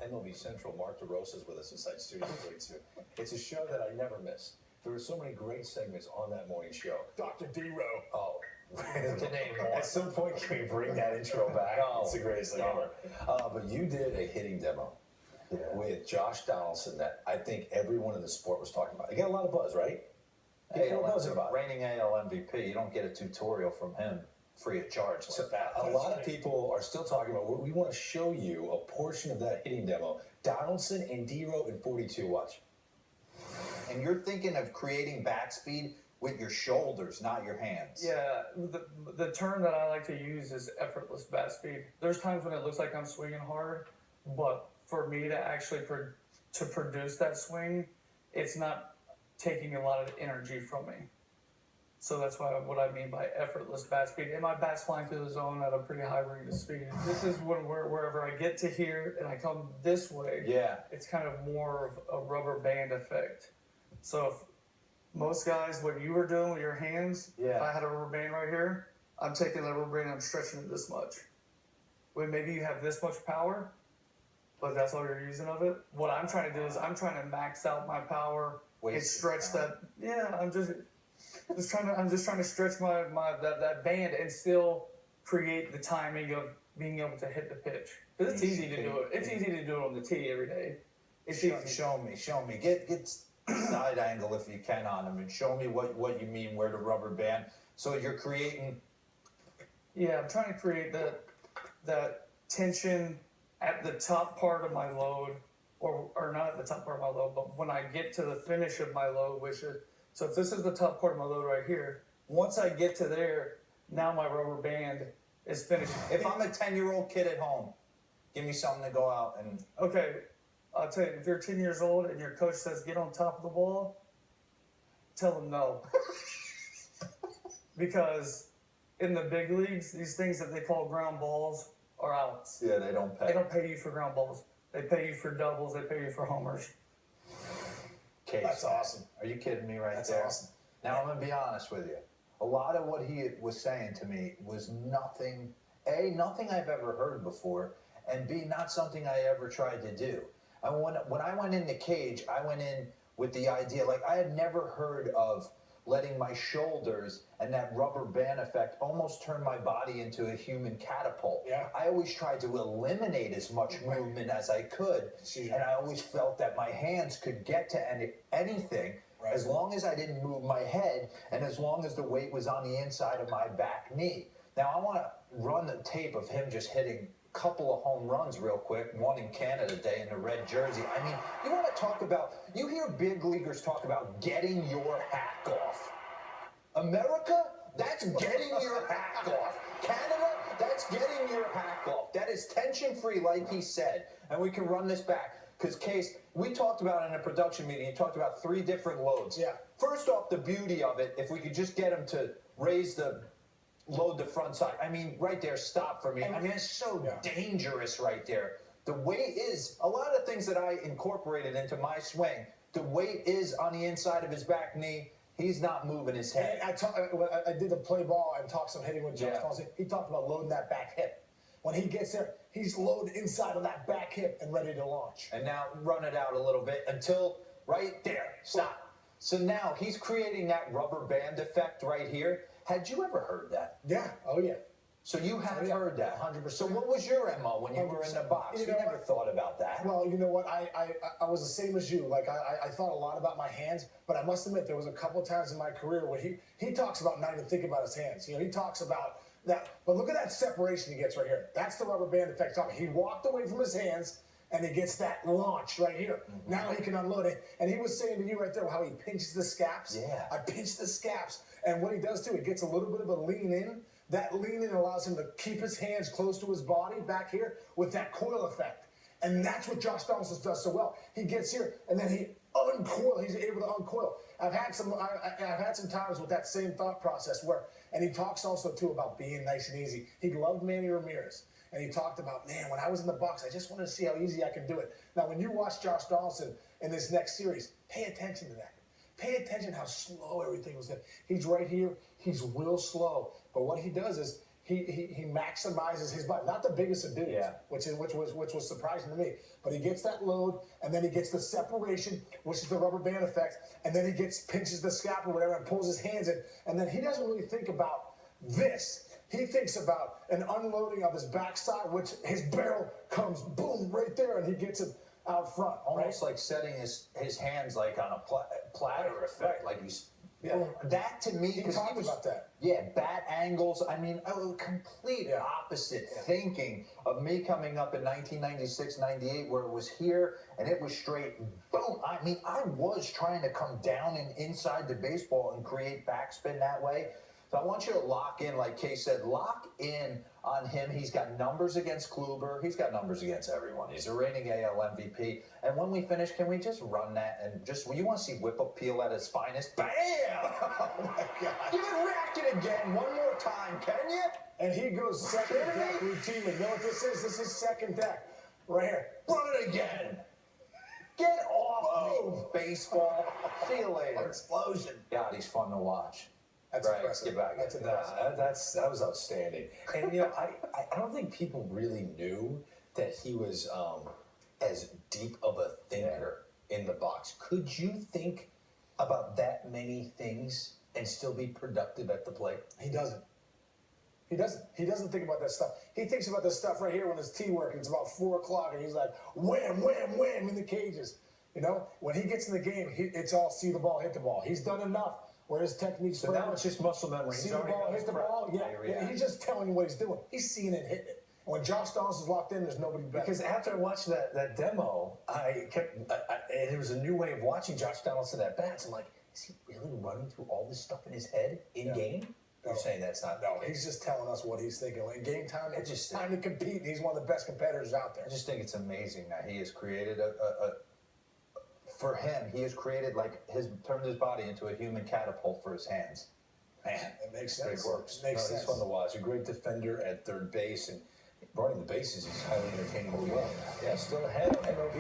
MLB Central. Mark DeRosa's with us inside Studio 42. It's a show that I never miss. There were so many great segments on that morning show. Dr. D-Row. Oh, to name one. At some point, can we bring that intro back? No. It's the greatest thing ever. But you did a hitting demo with Josh Donaldson that I think everyone in the sport was talking about. You got a lot of buzz, right? AL MVP, reigning AL MVP. You don't get a tutorial from him free of charge. So a lot of people are still talking about, we want to show you a portion of that hitting demo. Donaldson and D-Row in 42. Watch. And you're thinking of creating bat speed with your shoulders, not your hands. Yeah, the term that I like to use is effortless bat speed. There's times when it looks like I'm swinging hard, but for me to actually to produce that swing, it's not taking a lot of energy from me. So that's what I mean by effortless bat speed. And my bat's flying through the zone at a pretty high rate of speed. This is wherever I get to here and I come this way, it's kind of more of a rubber band effect. So if most guys, what you were doing with your hands, if I had a rubber band right here, I'm taking the rubber band and I'm stretching it this much. When maybe you have this much power, but that's all you're using of it. What I'm trying to do is I'm trying to max out my power and stretch that. Yeah, I'm just trying to stretch that band and still create the timing of being able to hit the pitch. Because it's easy to do it. It's easy to do it on the tee every day. It's easy. Show me. Get side angle if you can on him and show me what you mean where the rubber band. So you're creating. Yeah, I'm trying to create that tension at the top part of my load, or not at the top part of my load, but when I get to the finish of my load, which is, so if this is the top part of my load right here, once I get to there, now my rubber band is finished. If I'm a 10-year-old kid at home, give me something to go out and. Okay, I'll tell you, if you're 10 years old and your coach says get on top of the ball, tell them no. Because in the big leagues, these things that they call ground balls are outs. Yeah, they don't pay. They don't pay you for ground balls. They pay you for doubles. They pay you for homers. That's awesome. Are you kidding me right there? That's awesome. Now, I'm going to be honest with you. A lot of what he was saying to me was nothing I've ever heard before, and B, not something I ever tried to do. And when I went in the cage, I went in with the idea, like I had never heard of letting my shoulders and that rubber band effect almost turn my body into a human catapult. Yeah. I always tried to eliminate as much movement as I could, and I always felt that my hands could get to anything as long as I didn't move my head and as long as the weight was on the inside of my back knee. Now, I want to run the tape of him just hitting couple of home runs real quick, one in Canada Day in the red jersey. I mean, you want to talk about, you hear big leaguers talk about getting your hack off. America, that's getting your hack off. Canada, that's getting your hack off. That is tension-free, like he said. And we can run this back. Because, Case, we talked about in a production meeting, you talked about 3 different loads. Yeah. First off, the beauty of it, if we could just get him to raise the load the front side. I mean, right there, stop for me. I mean, it's so dangerous right there. The weight is, a lot of things that I incorporated into my swing, the weight is on the inside of his back knee. He's not moving his head. I did the play ball and talked some hitting with Josh Donaldson. He talked about loading that back hip. When he gets there, he's loaded inside of that back hip and ready to launch. And now run it out a little bit until right there. Stop. So now he's creating that rubber band effect right here. Had you ever heard that? Yeah. Oh, yeah. So you have heard that. 100%. So what was your MO when you were in the box? You never thought about that. Well, you know what? I was the same as you. Like, I thought a lot about my hands, but I must admit there was a couple of times in my career where he talks about not even thinking about his hands. You know, he talks about that. But look at that separation he gets right here. That's the rubber band effect talking. He walked away from his hands, and he gets that launch right here. Mm-hmm. Now he can unload it. And he was saying to you right there how he pinches the scaps. Yeah. I pinch the scaps. And what he does too, he gets a little bit of a lean in. That lean in allows him to keep his hands close to his body back here with that coil effect. And that's what Josh Donaldson does so well. He gets here and then he uncoil. He's able to uncoil. I've had some times with that same thought process where, and he talks also too about being nice and easy. He loved Manny Ramirez. And he talked about, man, when I was in the box, I just wanted to see how easy I can do it. Now, when you watch Josh Donaldson in this next series, pay attention to that. Pay attention how slow everything was. He's right here. He's real slow. But what he does is he maximizes his body. Not the biggest of dudes, which was surprising to me. But he gets that load, and then he gets the separation, which is the rubber band effect, and then he pinches the scap or whatever and pulls his hands in, and then he doesn't really think about this. He thinks about an unloading of his backside, which his barrel comes boom right there, and he gets it out front. Almost like setting his hands like on a platter effect, like he's. Yeah. That to me, he talked about that. Yeah, bat angles. I mean, complete opposite thinking of me coming up in 1996, 98, where it was here and it was straight. Boom. I mean, I was trying to come down and inside the baseball and create backspin that way. So I want you to lock in, like Kay said, lock in on him. He's got numbers against Kluber. He's got numbers against everyone. He's a reigning AL MVP. And when we finish, can we just run that and you want to see whip appeal at its finest? Bam! Oh my God! Give it racket again one more time, can you? And he goes second deck routinely. You know what this is? This is second deck right here. Run it again. Get off me, baseball. See you later. Explosion. God, he's fun to watch. That's impressive. Get back. That's impressive. That was outstanding. And I don't think people really knew that he was as deep of a thinker in the box. Could you think about that many things and still be productive at the plate? He doesn't. He doesn't think about that stuff. He thinks about this stuff right here when his tee work and it's about 4 o'clock and he's like wham, wham, wham in the cages. You know, when he gets in the game, it's all see the ball, hit the ball. He's done enough where his technique's so now it's just muscle memory. See the ball, hit the ball. Yeah, he's just telling you what he's doing. He's seeing it, hitting it. And when Josh Donaldson's locked in, there's nobody better. Because after I watched that demo, it was a new way of watching Josh Donaldson at bats. I'm like, is he really running through all this stuff in his head in game? You're saying that's not? No, he's just telling us what he's thinking. In game time, it's just time to compete. And he's one of the best competitors out there. I just think it's amazing that he has created for him, he has created turned his body into a human catapult for his hands. Man, it makes sense. It works. It makes sense. It's fun to watch. A great defender at third base and running the bases is highly entertaining as well. Yeah, still ahead of MLB.